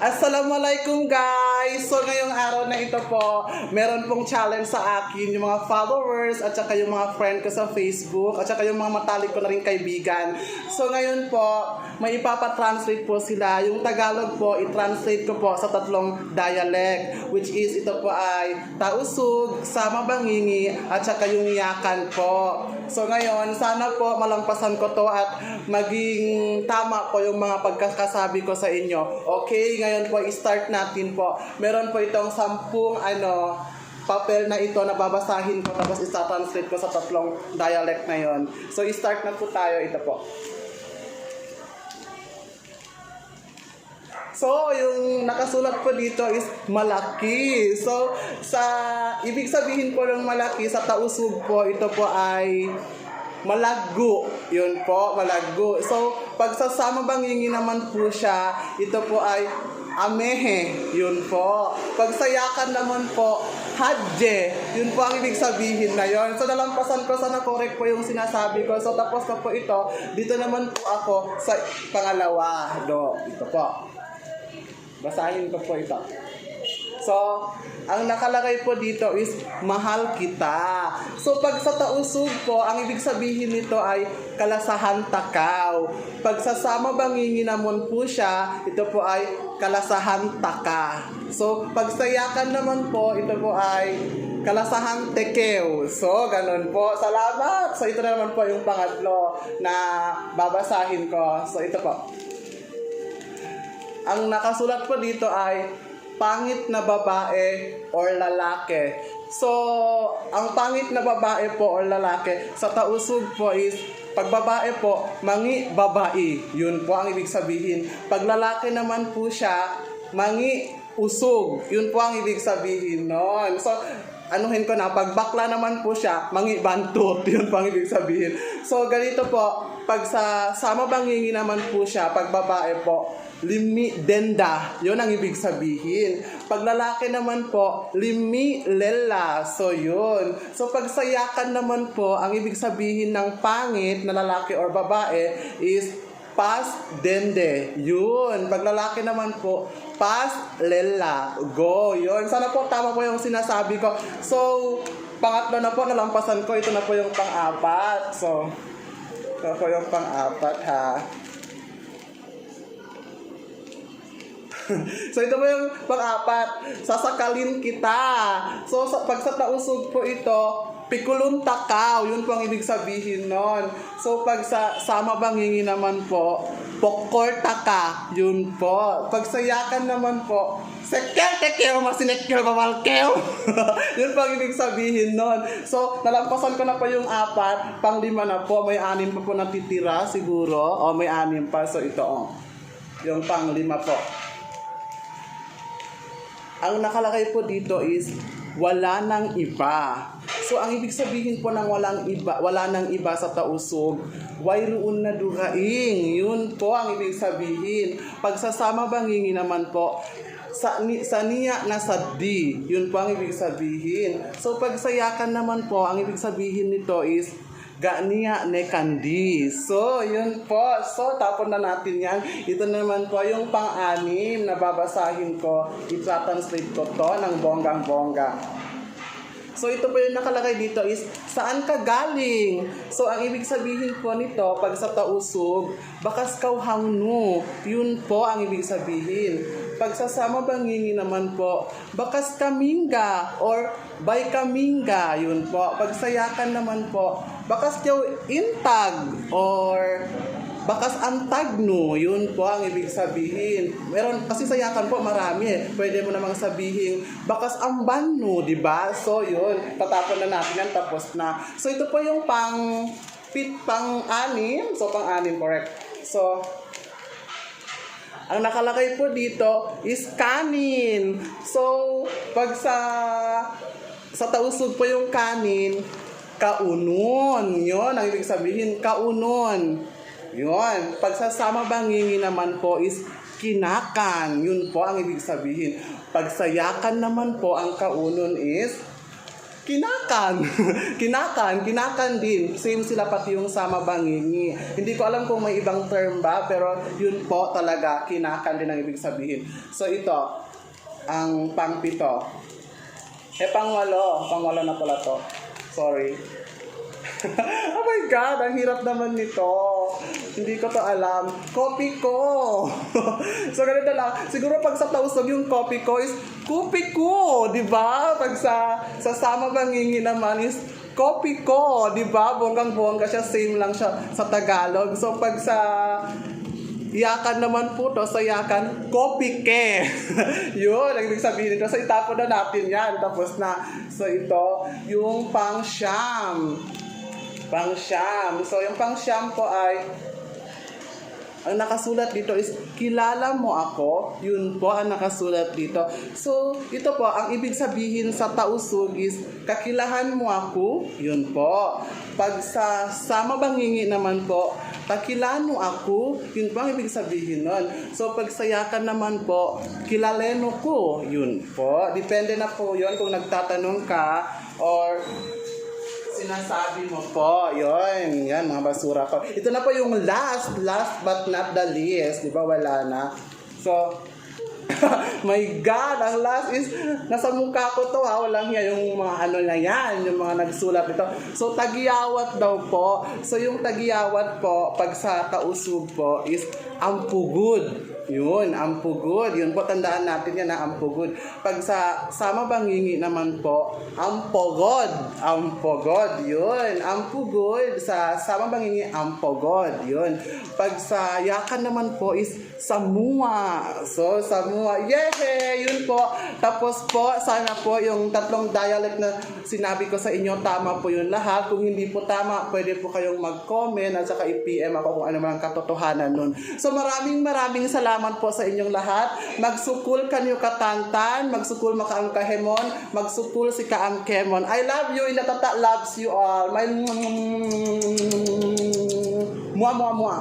Assalamualaikum guys! So ngayong araw na ito po, meron pong challenge sa akin yung mga followers at saka yung mga friend ko sa Facebook at saka yung mga matalik ko na rin kaibigan. So ngayon po, may ipapatranslate po sila. Yung Tagalog po, i-translate ko po sa tatlong dialect, which is ito po ay Tausug, Sama Bangingi at saka yung Yakan po. So ngayon, sana po malampasan ko to at maging tama po yung mga pagkakasabi ko sa inyo. Okay, ngayon po i-start natin po. Meron po itong 10 papel na ito na babasahin ko tapos isa-translate ko sa tatlong dialect na yon. So i-start na po tayo. Ito po. So, yung nakasulat po dito is malaki. So, sa ibig sabihin po ng malaki sa Tausug po, ito po ay malago. Yun po, malago. So, pag sa Sama Bangingi naman po siya, ito po ay amehe. Yun po. Pag sa Yakan naman po, hadje. Yun po ang ibig sabihin na yun. So, nalampasan ko, sana correct po yung sinasabi ko. So, tapos na po ito. Dito naman po ako sa pangalawa. Ito po. Basahin ko po ito. So, ang nakalagay po dito is mahal kita. So, pag sa Tausug po, ang ibig sabihin nito ay kalasahan takaw. Pag sa Sama Bangingi naman po siya, ito po ay kalasahan taka. So, pag sa Yakan naman po, ito po ay kalasahang tekew. So, ganun po. Salamat! So, ito naman po yung pangatlo na babasahin ko. So, ito po. Ang nakasulat po dito ay pangit na babae or lalaki. So, ang pangit na babae po or lalaki sa Tausug po is pag babae po, mangi babae. Yun po ang ibig sabihin. Pag lalaki naman po siya, mangi usog. Yun po ang ibig sabihin nun. So, anuhin ko na, pag bakla naman po siya, mangi bantot. Yun po ang ibig sabihin. So, ganito po, pag sa Sama Bangingi naman po siya, pag babae po, limi denda. Yun ang ibig sabihin. Pag lalaki naman po, limi lela. So, yun. So, pag sa Yakan naman po, ang ibig sabihin ng pangit na lalaki or babae is pas dende. Yun. Pag lalaki naman po, pas lela. Go. Yun. Sana po tama po yung sinasabi ko. So, pangatlo na po, nalampasan ko. Ito na po yung pang-apat. So, ito po yung pang-apat ha. So, ito po yung pang-apat. Sasakalin kita. So, pag sa Tausug po ito, pikulun takaw. Yun po ang ibig sabihin nun. So, pag sa Sama Bangingi naman po, pokor taka. Yun po. Pag sa Yakan naman po, sekel tekel masinekkel babalkel. Yun po ang ibig sabihin nun. So, nalampasan ko na po yung 4. Pang-5 na po. May 6 pa po natitira siguro. O, may 6 pa. So, ito yung pang-5 po. Ang nakalagay po dito is wala nang iba. So, ang ibig sabihin po ng wala nang iba sa Tausug, wayroon na duraing. Yun po ang ibig sabihin. Pag sa Sama Bangingi naman po, sa niya na saddi. Yun po ang ibig sabihin. So, pag sa Yakan naman po, ang ibig sabihin nito is ganiya ne kandi. So, yun po. So, tapon na natin yan. Ito naman po yung pang-6 na babasahin ko. I-translate ko to ng bonggang-bongga. So, ito po yung nakalagay dito is, saan ka galing? So, ang ibig sabihin po nito, pag sa Tausug, bakas kauhang no. Yun po ang ibig sabihin. Pag sa Sama Bangingi naman po, bakas kaminga or bay kaminga. Yun po. Pag sa Yakan naman po, bakas kyaw intag or bakas antagno. Yun po ang ibig sabihin. Meron, kasi sa Yakan po marami Pwede mo namang sabihin, bakas ambanno, di ba? So, yun. Tatapon na natin yan, tapos na. So, ito po yung pang-6. So, pang-6, correct. So, ang nakalagay po dito is kanin. So, pag sa Tausug po yung kanin, kaunon. Yun, ang ibig sabihin, kaunon. Yun. Pag sa Sama Bangingi naman po is kinakan. Yun po ang ibig sabihin. Pag sa Yakan naman po, ang kaunon is Kinakan. Kinakan din. Same sila pati yung sama bangingi. Hindi ko alam kung may ibang term ba, pero yun po talaga, kinakan din ang ibig sabihin. So ito, ang pang-pito. Pang-walo na pala to. Sorry. Oh my God, ang hirap naman nito. Hindi ko to alam. Kopi ko. So, ganito lang. Siguro pag sa tausog yung kopi ko is kopi ko, di ba? Pag sa sama bangingi naman is kopi ko, di ba? Bonggang-bongga siya, same lang siya sa Tagalog. So, pag sa iyakan naman po to, sa iyakan, kopi ke. Yun, ang ibig sabihin nito. So, itapon na natin yan. Tapos na. So, ito, yung pang-siyam. So, yung pang-siyam po ay, ang nakasulat dito is, kilala mo ako. Yun po ang nakasulat dito. So, ito po, ang ibig sabihin sa tausog is, kakilahan mo ako. Yun po. Pag sa sama bangingi naman po, kakilahan mo ako. Yun po ang ibig sabihin nun. So, pag sayakan naman po, kilaleno ko. Yun po. Depende na po yun kung nagtatanong ka or sinasabi mo po, yun, yan, mga basura ko. Ito na po yung last but not the least, di ba, wala na. So, my God, ang last is, nasa mukha ko to ha, walang yan, yung mga ano na yan, yung mga nagsulat ito. So, tagiyawat daw po. So, yung tagiyawat po, pag sa tausog po, is ampugod. Yun, ampugod. Yun po, tandaan natin yan na ampugod. Pag sa sama bangingi naman po, ampogod. Ampogod, yun. Ampugod. Sa sama bangingi, ampogod. Yun. Pag sa yakan naman po is samua. So, samua. Yehey! Yun po. Tapos po, sana po yung tatlong dialect na sinabi ko sa inyo, tama po yun lahat. Kung hindi po tama, pwede po kayong mag-comment at saka i-PM ako kung ano man ang katotohanan nun. So, maraming salamat po sa inyong lahat. Magsukul kanyo katantan, magsukul makaang kahemon, magsukul si kaang kemon. I love you, Inatata loves you all. My mua.